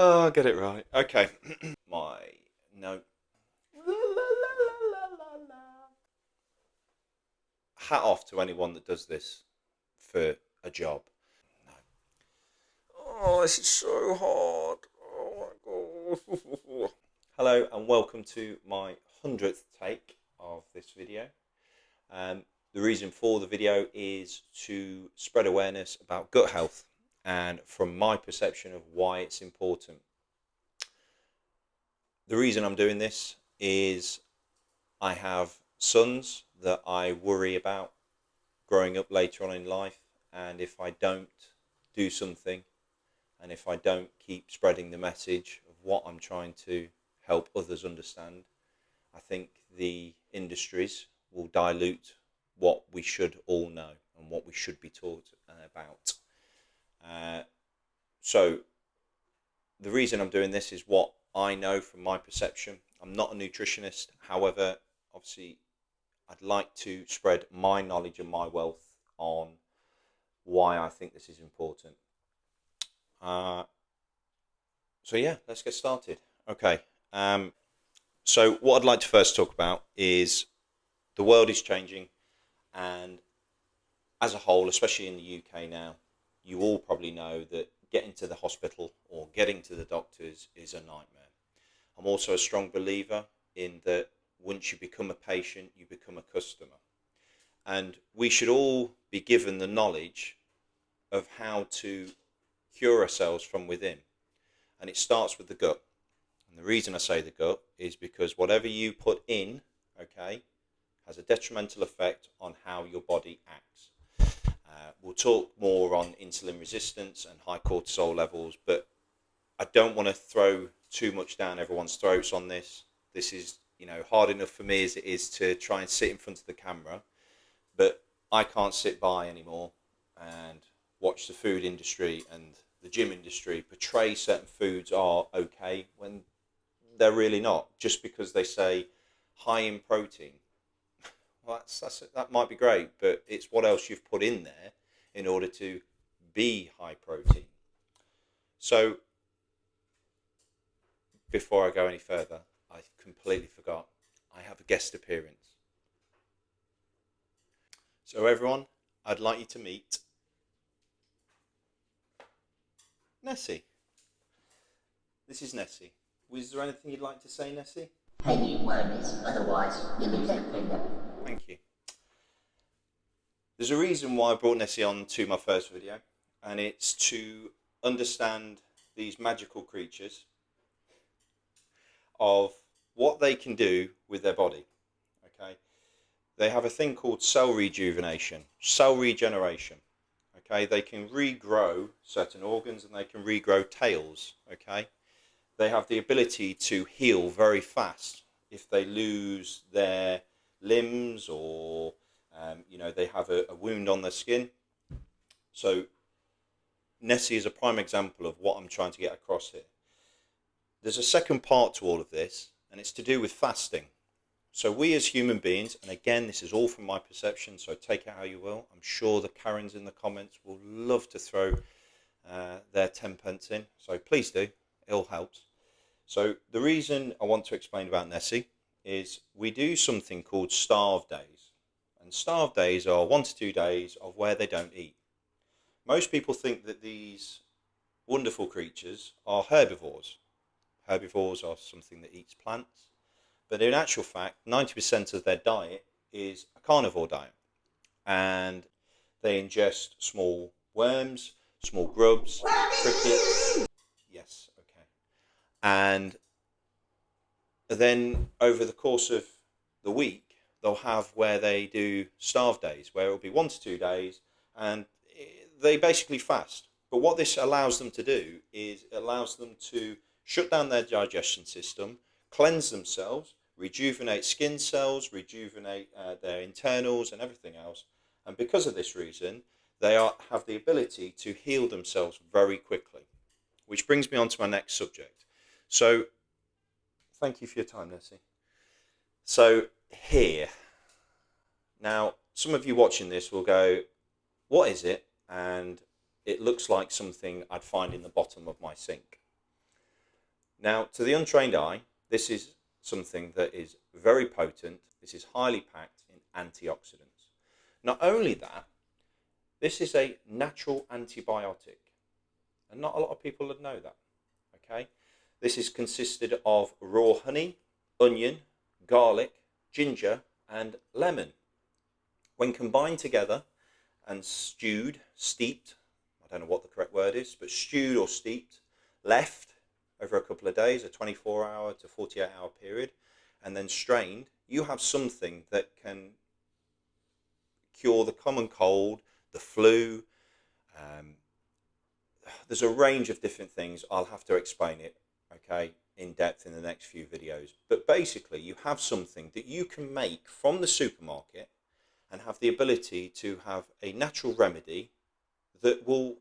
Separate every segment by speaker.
Speaker 1: Oh, I get it right. Okay. My no. Hat off to anyone that does this for a job. No. Oh, this is so hard. Oh my god. Hello and welcome to my 100th take of this video. The reason for the video is to spread awareness about gut health and from my perception of why it's important. The reason I'm doing this is I have sons that I worry about growing up later on in life, and if I don't do something and if I don't keep spreading the message of what I'm trying to help others understand, I think the industries will dilute what we should all know and what we should be taught about. So the reason I'm doing this is what I know from my perception. I'm not a nutritionist. However, obviously, I'd like to spread my knowledge and my wealth on why I think this is important. So yeah, let's get started. Okay. So what I'd like to first talk about is the world is changing, and as a whole, especially in the UK now, you all probably know that getting to the hospital or getting to the doctors is a nightmare. I'm also a strong believer in that once you become a patient, you become a customer. And we should all be given the knowledge of how to cure ourselves from within. And it starts with the gut. And the reason I say the gut is because whatever you put in, okay, has a detrimental effect on how your body acts. We'll talk more on insulin resistance and high cortisol levels, but I don't want to throw too much down everyone's throats on this. This is, hard enough for me as it is to try and sit in front of the camera, but I can't sit by anymore and watch the food industry and the gym industry portray certain foods are okay when they're really not, just because they say high in protein. Well, that might be great, but it's what else you've put in there in order to be high protein. So before I go any further, I completely forgot. I have a guest appearance. So everyone, I'd like you to meet Nessie. This is Nessie. Was there anything you'd like to say, Nessie?
Speaker 2: Pay you worries, otherwise you lose that finger.
Speaker 1: Thank you. There's a reason why I brought Nessie on to my first video, and it's to understand these magical creatures of what they can do with their body. Okay, they have a thing called cell rejuvenation, cell regeneration. Okay, they can regrow certain organs and they can regrow tails. Okay, they have the ability to heal very fast if they lose their limbs or they have a wound on their skin. So Nessie is a prime example of what I'm trying to get across here. There's a second part to all of this, and it's to do with fasting. So we as human beings, and again, this is all from my perception, so take it how you will. I'm sure the Karens in the comments will love to throw their 10 pence in, so please do, it all helps. So the reason I want to explain about Nessie is we do something called starve days. And starve days are 1 to 2 days of where they don't eat. Most people think that these wonderful creatures are herbivores. Herbivores are something that eats plants. But in actual fact, 90% of their diet is a carnivore diet. And they ingest small worms, small grubs, crickets. Yes, okay. And then over the course of the week, they'll have where they do starve days, where it'll be 1 to 2 days, and they basically fast. But what this allows them to do is it allows them to shut down their digestion system, cleanse themselves, rejuvenate skin cells, rejuvenate their internals and everything else. And because of this reason, they have the ability to heal themselves very quickly. Which brings me on to my next subject. So, thank you for your time, Nessie. So, here. Now, some of you watching this will go, what is it? And it looks like something I'd find in the bottom of my sink. Now, to the untrained eye, this is something that is very potent. This is highly packed in antioxidants. Not only that, this is a natural antibiotic, and not a lot of people would know that. Okay, this is consisted of raw honey, onion, garlic, ginger, and lemon. When combined together and stewed, steeped, I don't know what the correct word is, but stewed or steeped, left over a couple of days, a 24-hour to 48-hour period, and then strained, you have something that can cure the common cold, the flu. There's a range of different things. I'll have to explain it, okay, in depth in the next few videos. But basically, you have something that you can make from the supermarket and have the ability to have a natural remedy that will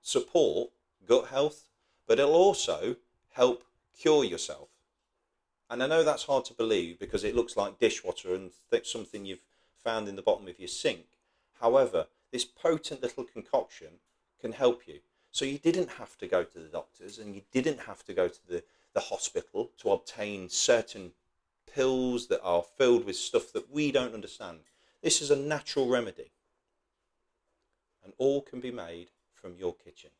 Speaker 1: support gut health, but it'll also help cure yourself. And I know that's hard to believe because it looks like dishwater and something you've found in the bottom of your sink. However, this potent little concoction can help you. So you didn't have to go to the doctors and you didn't have to go to the hospital to obtain certain pills that are filled with stuff that we don't understand. This is a natural remedy. And all can be made from your kitchen.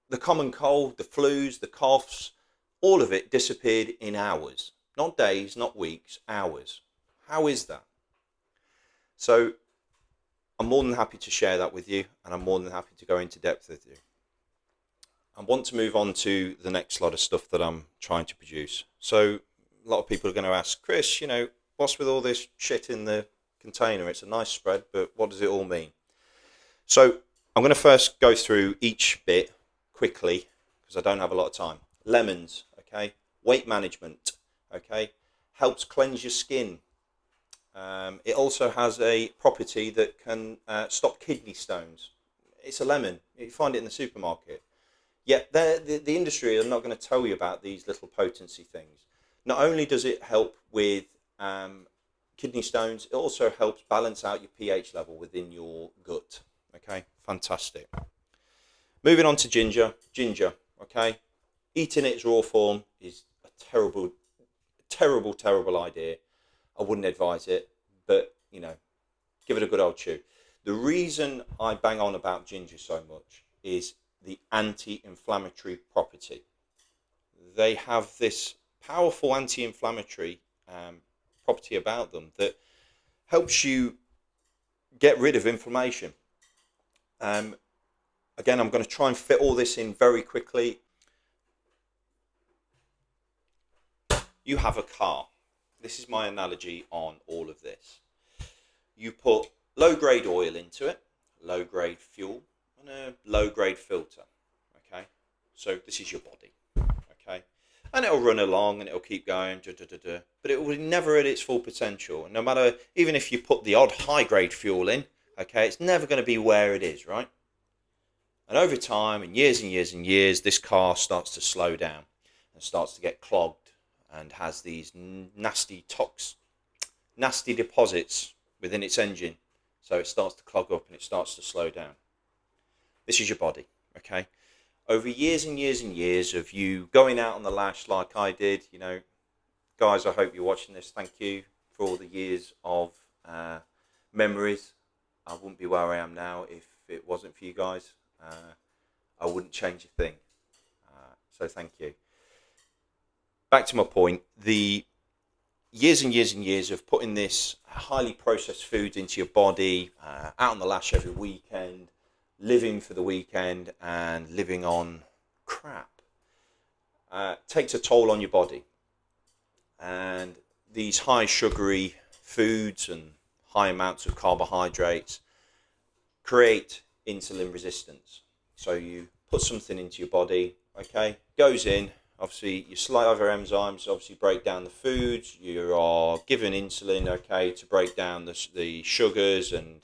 Speaker 1: The common cold, the flus, the coughs, all of it disappeared in hours. Not days, not weeks, hours. How is that? So I'm more than happy to share that with you, and I'm more than happy to go into depth with you. I want to move on to the next lot of stuff that I'm trying to produce. So a lot of people are going to ask, Chris, what's with all this shit in the container? It's a nice spread, but what does it all mean? So I'm going to first go through each bit quickly because I don't have a lot of time. Lemons, okay. Weight management, okay. Helps cleanse your skin. It also has a property that can stop kidney stones. It's a lemon. You find it in the supermarket. Yet the industry are not going to tell you about these little potency things. Not only does it help with kidney stones, it also helps balance out your pH level within your gut. Okay, fantastic. Moving on to ginger. Ginger, okay. Eating its raw form is a terrible, terrible, terrible idea. I wouldn't advise it, but give it a good old chew. The reason I bang on about ginger so much is the anti-inflammatory property. They have this powerful anti-inflammatory property about them that helps you get rid of inflammation. Again, I'm going to try and fit all this in very quickly. You have a car. This is my analogy on all of this. You put low-grade oil into it, low-grade fuel, and a low-grade filter. Okay, so this is your body. Okay, and it'll run along and it'll keep going, but it will never at its full potential. And no matter, even if you put the odd high-grade fuel in, okay, it's never going to be where it is, right? And over time, and years and years and years, this car starts to slow down and starts to get clogged and has these nasty deposits within its engine. So it starts to clog up and it starts to slow down. This is your body, okay? Over years and years and years of you going out on the lash like I did, guys, I hope you're watching this. Thank you for all the years of memories. I wouldn't be where I am now if it wasn't for you guys. I wouldn't change a thing. So thank you. Back to my point, the years and years and years of putting this highly processed foods into your body, out on the lash every weekend, living for the weekend and living on crap, takes a toll on your body. And these high sugary foods and high amounts of carbohydrates create insulin resistance. So you put something into your body, okay, goes in. Obviously, your saliva enzymes obviously break down the foods. You are given insulin, okay, to break down the sugars and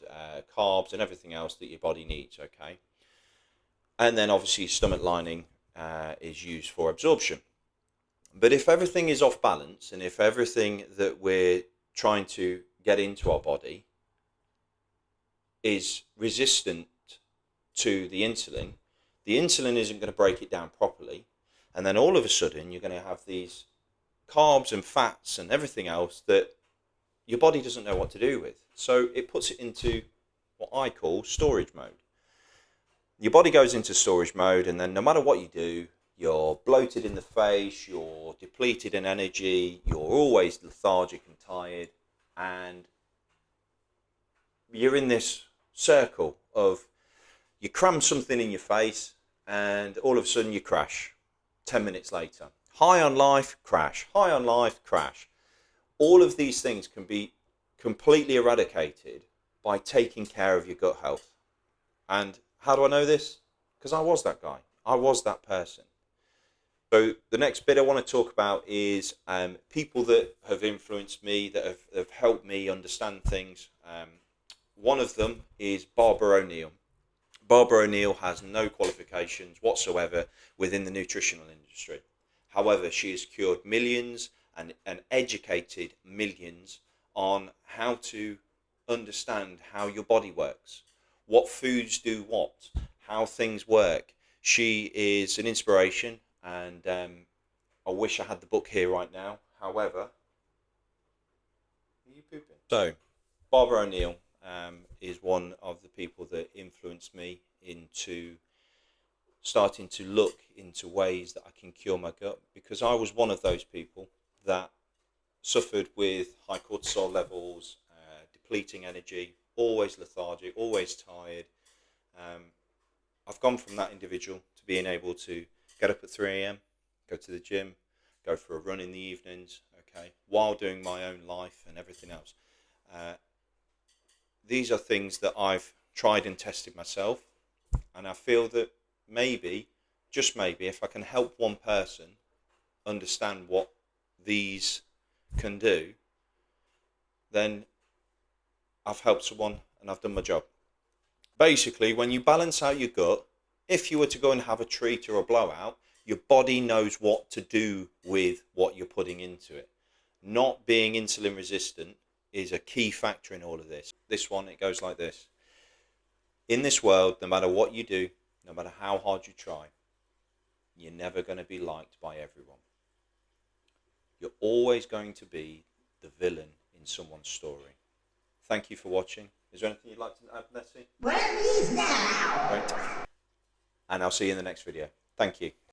Speaker 1: carbs and everything else that your body needs, okay. And then obviously stomach lining is used for absorption. But if everything is off balance and if everything that we're trying to get into our body is resistant to the insulin isn't going to break it down properly. And then all of a sudden, you're going to have these carbs and fats and everything else that your body doesn't know what to do with. So it puts it into what I call storage mode. Your body goes into storage mode, and then no matter what you do, you're bloated in the face, you're depleted in energy, you're always lethargic and tired, and you're in this circle of you cram something in your face and all of a sudden you crash 10 minutes later. High on life, crash. High on life, crash. All of these things can be completely eradicated by taking care of your gut health. And how do I know this? Because I was that guy. I was that person. So the next bit I want to talk about is people that have influenced me, that have helped me understand things. One of them is Barbara O'Neill. Barbara O'Neill has no qualifications whatsoever within the nutritional industry. However, she has cured millions and educated millions on how to understand how your body works, what foods do what, how things work. She is an inspiration, and I wish I had the book here right now. However, are you pooping? So, Barbara O'Neill is one of the people that influenced me into starting to look into ways that I can cure my gut, because I was one of those people that suffered with high cortisol levels, depleting energy, always lethargic, always tired. I've gone from that individual to being able to get up at 3 a.m, go to the gym, go for a run in the evenings, okay, while doing my own life and everything else. These are things that I've tried and tested myself, and I feel that maybe, just maybe, if I can help one person understand what these can do, then I've helped someone and I've done my job. Basically, when you balance out your gut, if you were to go and have a treat or a blowout, your body knows what to do with what you're putting into it. Not being insulin resistant is a key factor in all of this. This one, it goes like this. In this world, no matter what you do, no matter how hard you try, you're never going to be liked by everyone. You're always going to be the villain in someone's story. Thank you for watching. Is there anything you'd like to add, Nessie?
Speaker 2: Where is now?
Speaker 1: Right. And I'll see you in the next video. Thank you.